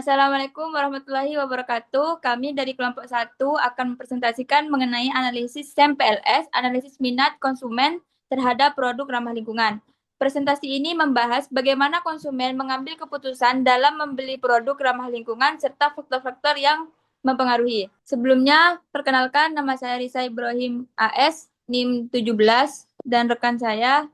Assalamualaikum warahmatullahi wabarakatuh. Kami dari kelompok satu akan mempresentasikan mengenai analisis SEM PLS, analisis minat konsumen terhadap produk ramah lingkungan. Presentasi ini membahas bagaimana konsumen mengambil keputusan dalam membeli produk ramah lingkungan serta faktor-faktor yang mempengaruhi. Sebelumnya, perkenalkan nama saya Risa Ibrahim AS, NIM 17, dan rekan saya.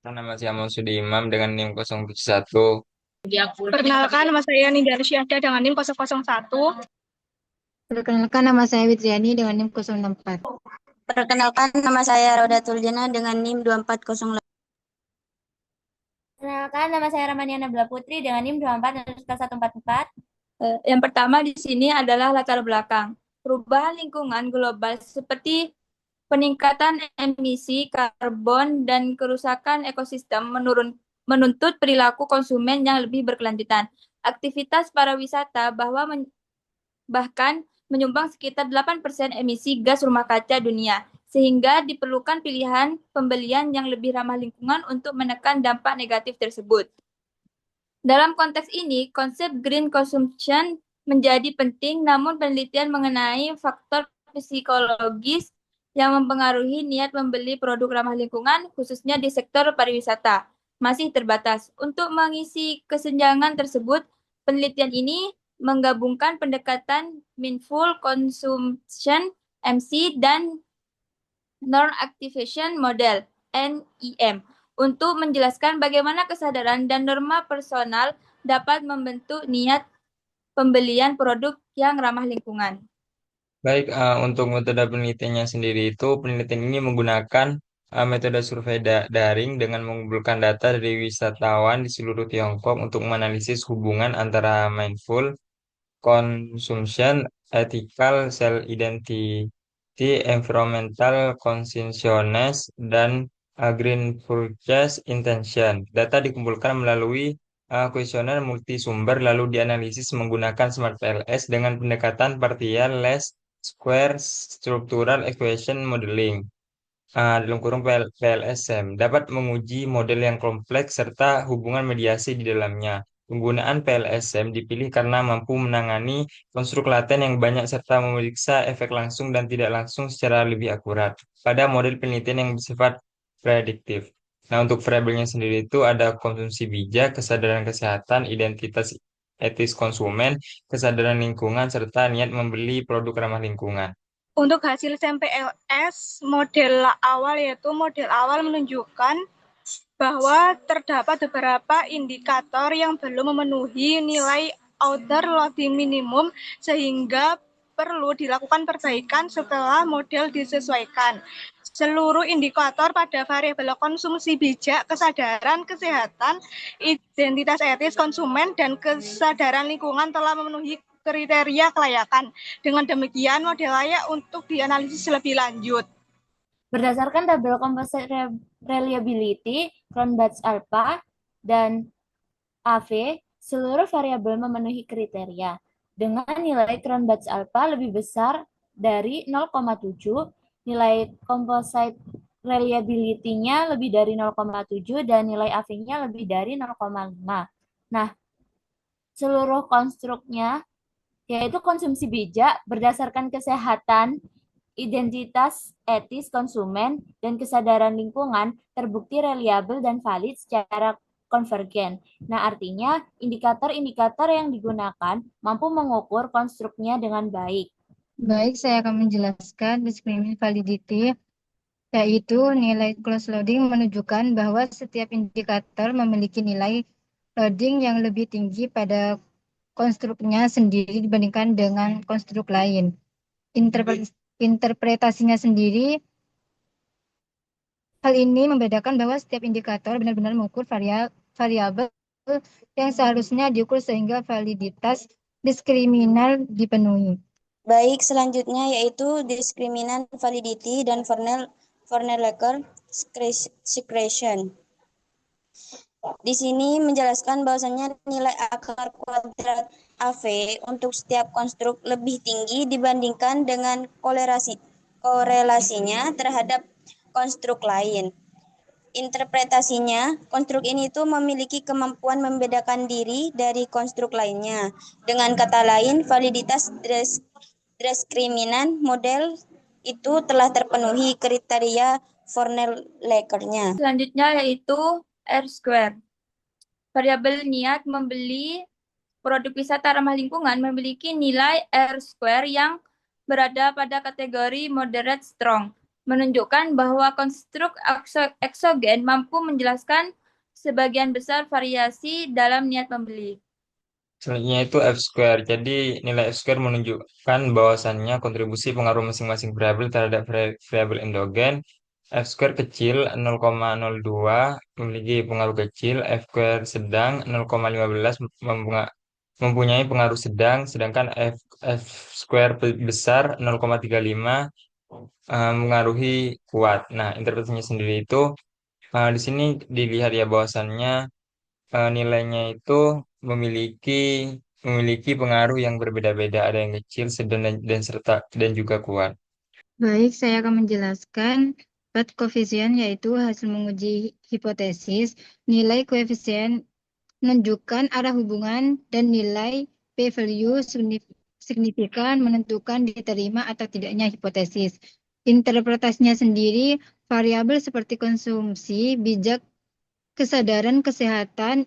Nama saya Mausudi Imam dengan NIM 071. Perkenalkan, nama saya Nindya Syahda dengan NIM 001. Perkenalkan, nama saya Witriani dengan NIM 064. Perkenalkan, nama saya Rodatul Jana dengan NIM 2408. Perkenalkan, nama saya Ramaniana Bela Putri dengan NIM 24/144. Yang pertama di sini adalah latar belakang. Perubahan lingkungan global seperti peningkatan emisi karbon dan kerusakan ekosistem menuntut perilaku konsumen yang lebih berkelanjutan. Aktivitas pariwisata bahkan menyumbang sekitar 8% emisi gas rumah kaca dunia, sehingga diperlukan pilihan pembelian yang lebih ramah lingkungan untuk menekan dampak negatif tersebut. Dalam konteks ini, konsep green consumption menjadi penting, namun penelitian mengenai faktor psikologis yang mempengaruhi niat membeli produk ramah lingkungan, khususnya di sektor pariwisata, masih terbatas. Untuk mengisi kesenjangan tersebut, penelitian ini menggabungkan pendekatan mindful consumption (MC) dan Norm Activation Model (NEM) untuk menjelaskan bagaimana kesadaran dan norma personal dapat membentuk niat pembelian produk yang ramah lingkungan. Baik, untuk metode penelitiannya sendiri itu penelitian ini menggunakan metode survei daring dengan mengumpulkan data dari wisatawan di seluruh Tiongkok untuk menganalisis hubungan antara mindful consumption, ethical self-identity, environmental consciousness, dan green purchase intention. Data dikumpulkan melalui kuesioner multisumber lalu dianalisis menggunakan Smart PLS dengan pendekatan partial less square structural equation modeling dalam kurung PLSM dapat menguji model yang kompleks serta hubungan mediasi di dalamnya. Penggunaan PLSM dipilih karena mampu menangani konstruk laten yang banyak serta memeriksa efek langsung dan tidak langsung secara lebih akurat pada model penelitian yang bersifat prediktif. Nah, untuk variabelnya sendiri itu ada konsumsi bijak, kesadaran kesehatan, identitas etis konsumen, kesadaran lingkungan, serta niat membeli produk ramah lingkungan. Untuk hasil SMPLS, model awal menunjukkan bahwa terdapat beberapa indikator yang belum memenuhi nilai outer loading minimum sehingga perlu dilakukan perbaikan setelah model disesuaikan. Seluruh indikator pada variabel konsumsi bijak, kesadaran kesehatan, identitas etis konsumen, dan kesadaran lingkungan telah memenuhi kriteria kelayakan. Dengan demikian, model layak untuk dianalisis lebih lanjut. Berdasarkan tabel composite reliability, Cronbach's alpha, dan AV, seluruh variabel memenuhi kriteria. Dengan nilai Cronbach's alpha lebih besar dari 0,7, nilai composite reliability-nya lebih dari 0,7, dan nilai AV-nya lebih dari 0,5. Nah, seluruh konstruknya yaitu konsumsi bijak berdasarkan kesehatan, identitas etis konsumen, dan kesadaran lingkungan terbukti reliabel dan valid secara konvergen. Nah, artinya indikator-indikator yang digunakan mampu mengukur konstruknya dengan baik. Baik, saya akan menjelaskan discriminant validity, yaitu nilai close loading menunjukkan bahwa setiap indikator memiliki nilai loading yang lebih tinggi pada konstruknya sendiri dibandingkan dengan konstruk lain. Interpretasinya sendiri, hal ini membedakan bahwa setiap indikator benar-benar mengukur variabel yang seharusnya diukur sehingga validitas diskriminal dipenuhi. Baik, selanjutnya yaitu discriminant validity dan Werner-Laker secretion. Di sini menjelaskan bahwasannya nilai akar kuadrat AV untuk setiap konstruk lebih tinggi dibandingkan dengan korelasinya terhadap konstruk lain. interpretasinya, konstruk ini tuh memiliki kemampuan membedakan diri dari konstruk lainnya. Dengan kata lain, validitas diskriminan model itu telah terpenuhi kriteria Fornell-Laker-nya. Selanjutnya yaitu R-square. Variabel niat membeli produk wisata ramah lingkungan memiliki nilai R-square yang berada pada kategori moderate strong, menunjukkan bahwa konstruk eksogen mampu menjelaskan sebagian besar variasi dalam niat membeli. Selanjutnya itu F square. Jadi nilai F square menunjukkan bahwasannya kontribusi pengaruh masing-masing variabel terhadap variabel endogen. F square kecil 0,02 memiliki pengaruh kecil, F square sedang 0,15 mempunyai pengaruh sedang, sedangkan F square besar 0,35 mengaruhi kuat. Nah, interpretasinya sendiri itu di sini dilihat ya bahwasannya nilainya itu memiliki memiliki pengaruh yang berbeda-beda, ada yang kecil, sedang dan serta dan juga kuat. Baik, saya akan menjelaskan Path koefisien yaitu hasil menguji hipotesis. Nilai koefisien menunjukkan arah hubungan dan nilai p-value signifikan menentukan diterima atau tidaknya hipotesis. Interpretasinya sendiri, variabel seperti konsumsi, bijak, kesadaran kesehatan,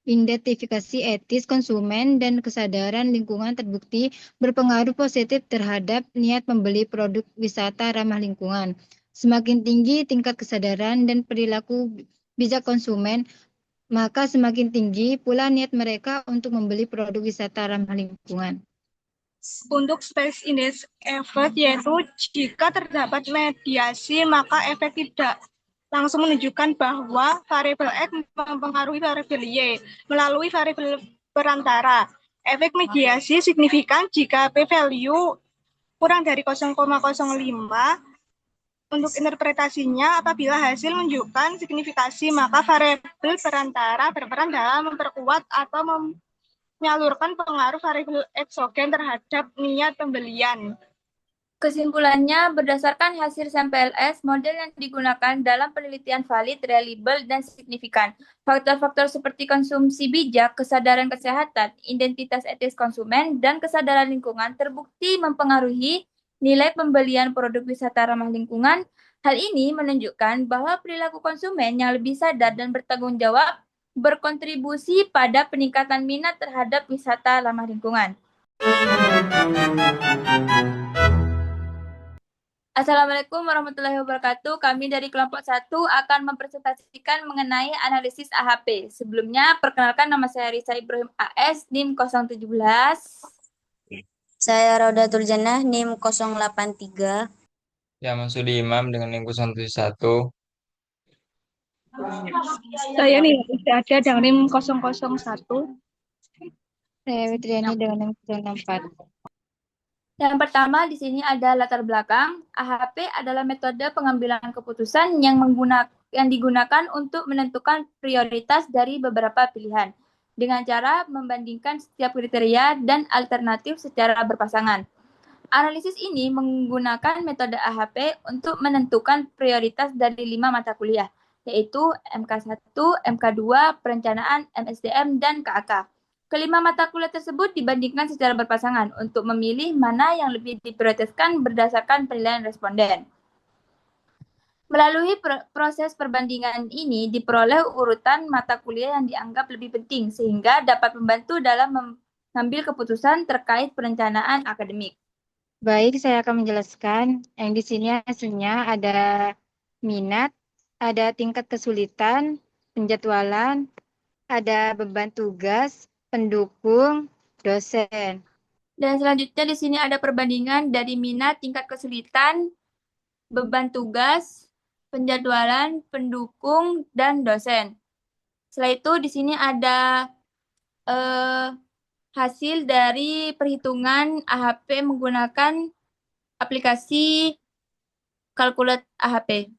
identifikasi etis konsumen, dan kesadaran lingkungan terbukti berpengaruh positif terhadap niat membeli produk wisata ramah lingkungan. Semakin tinggi tingkat kesadaran dan perilaku bijak konsumen, maka semakin tinggi pula niat mereka untuk membeli produk wisata ramah lingkungan. Untuk space index effect yaitu jika terdapat mediasi maka efek tidak langsung menunjukkan bahwa variabel X mempengaruhi variabel Y melalui variabel perantara. Efek mediasi signifikan jika p-value kurang dari 0,05. Untuk interpretasinya, apabila hasil menunjukkan signifikasi, maka variabel perantara berperan dalam memperkuat atau menyalurkan pengaruh variabel eksogen terhadap niat pembelian. Kesimpulannya, berdasarkan hasil sampel S, model yang digunakan dalam penelitian valid, reliable, dan signifikan. Faktor-faktor seperti konsumsi bijak, kesadaran kesehatan, identitas etis konsumen, dan kesadaran lingkungan terbukti mempengaruhi nilai pembelian produk wisata ramah lingkungan. Hal ini menunjukkan bahwa perilaku konsumen yang lebih sadar dan bertanggung jawab berkontribusi pada peningkatan minat terhadap wisata ramah lingkungan. Assalamualaikum warahmatullahi wabarakatuh. Kami dari kelompok 1 akan mempresentasikan mengenai analisis AHP. Sebelumnya, perkenalkan nama saya Risa Ibrahim AS, NIM 017. Saya Raudatul Jannah, NIM 083. Ya, Masudi Imam dengan yang 071. Saya nih, ada dengan NIM 001. Saya Witriani dengan NIM 064. Yang pertama di sini ada latar belakang. AHP adalah metode pengambilan keputusan yang digunakan untuk menentukan prioritas dari beberapa pilihan dengan cara membandingkan setiap kriteria dan alternatif secara berpasangan. Analisis ini menggunakan metode AHP untuk menentukan prioritas dari 5 mata kuliah, yaitu MK1, MK2, Perencanaan, MSDM, dan KAK. Kelima mata kuliah tersebut dibandingkan secara berpasangan untuk memilih mana yang lebih diprioritaskan berdasarkan penilaian responden. Melalui proses perbandingan ini diperoleh urutan mata kuliah yang dianggap lebih penting sehingga dapat membantu dalam mengambil keputusan terkait perencanaan akademik. Baik, saya akan menjelaskan. Yang di sini hasilnya ada minat, ada tingkat kesulitan, penjadwalan, ada beban tugas, pendukung, dosen. Dan selanjutnya di sini ada perbandingan dari minat, tingkat kesulitan, beban tugas, penjadwalan, pendukung, dan dosen. Setelah itu di sini ada hasil dari perhitungan AHP menggunakan aplikasi kalkulat AHP.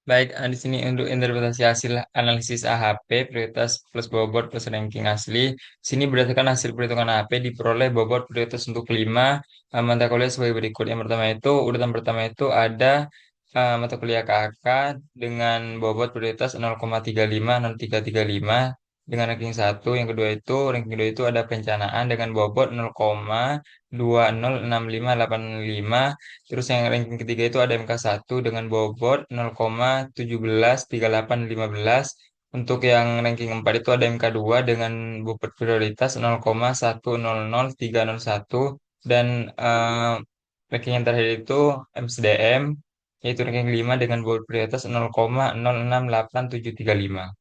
Baik, di sini untuk interpretasi hasil analisis AHP, prioritas plus bobot plus ranking asli. Sini berdasarkan hasil perhitungan AHP diperoleh bobot prioritas untuk 5 mata kuliah sebagai berikut. Yang pertama itu, urutan pertama itu ada mata kuliah KAK dengan bobot prioritas 0,35035 dengan ranking satu. Yang kedua itu ranking kedua itu ada perencanaan dengan bobot 0,206585. Terus yang ranking ketiga itu ada MK1 dengan bobot 0,173815. Untuk yang ranking 4 itu ada MK2 dengan bobot prioritas 0,100301 dan ranking yang terakhir itu MSDM yaitu ranking 5 dengan bobot prioritas 0,068735.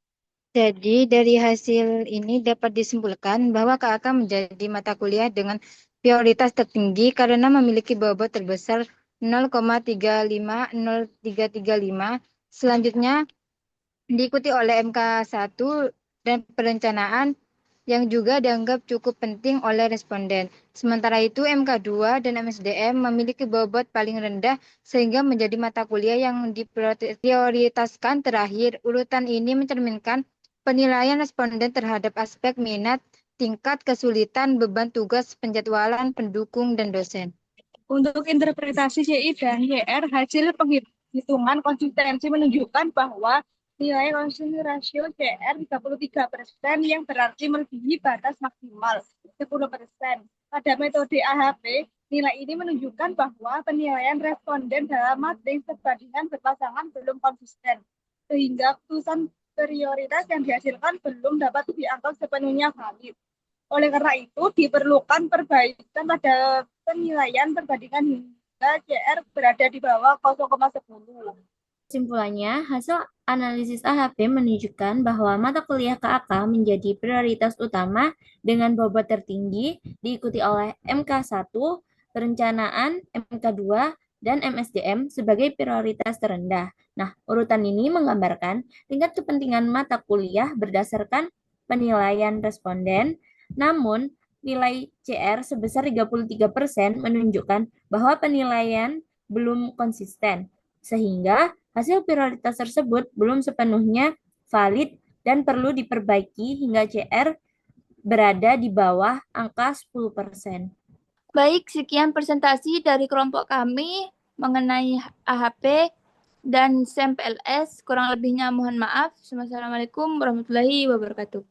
Jadi dari hasil ini dapat disimpulkan bahwa KAK menjadi mata kuliah dengan prioritas tertinggi karena memiliki bobot terbesar 0,350335. Selanjutnya diikuti oleh MK1 dan perencanaan yang juga dianggap cukup penting oleh responden. Sementara itu MK2 dan MSDM memiliki bobot paling rendah sehingga menjadi mata kuliah yang diprioritaskan terakhir. Urutan ini mencerminkan penilaian responden terhadap aspek minat, tingkat kesulitan, beban tugas, penjadwalan, pendukung, dan dosen. Untuk interpretasi CI dan YR, hasil penghitungan konsistensi menunjukkan bahwa nilai konsistensi rasio CR 33% yang berarti melebihi batas maksimal 10%. Pada metode AHP, nilai ini menunjukkan bahwa penilaian responden dalam materi perbandingan berpasangan belum konsisten, sehingga keputusan prioritas yang dihasilkan belum dapat dianggap sepenuhnya valid. Oleh karena itu, diperlukan perbaikan pada penilaian perbandingan hingga CR berada di bawah 0,10. Kesimpulannya, hasil analisis AHP menunjukkan bahwa mata kuliah KAK menjadi prioritas utama dengan bobot tertinggi, diikuti oleh MK1, perencanaan, MK2, dan MSDM sebagai prioritas terendah. Nah, urutan ini menggambarkan tingkat kepentingan mata kuliah berdasarkan penilaian responden, namun nilai CR sebesar 33% menunjukkan bahwa penilaian belum konsisten, sehingga hasil prioritas tersebut belum sepenuhnya valid dan perlu diperbaiki hingga CR berada di bawah angka 10%. Baik, sekian presentasi dari kelompok kami mengenai AHP dan SEM PLS. Kurang lebihnya mohon maaf. Wassalamualaikum warahmatullahi wabarakatuh.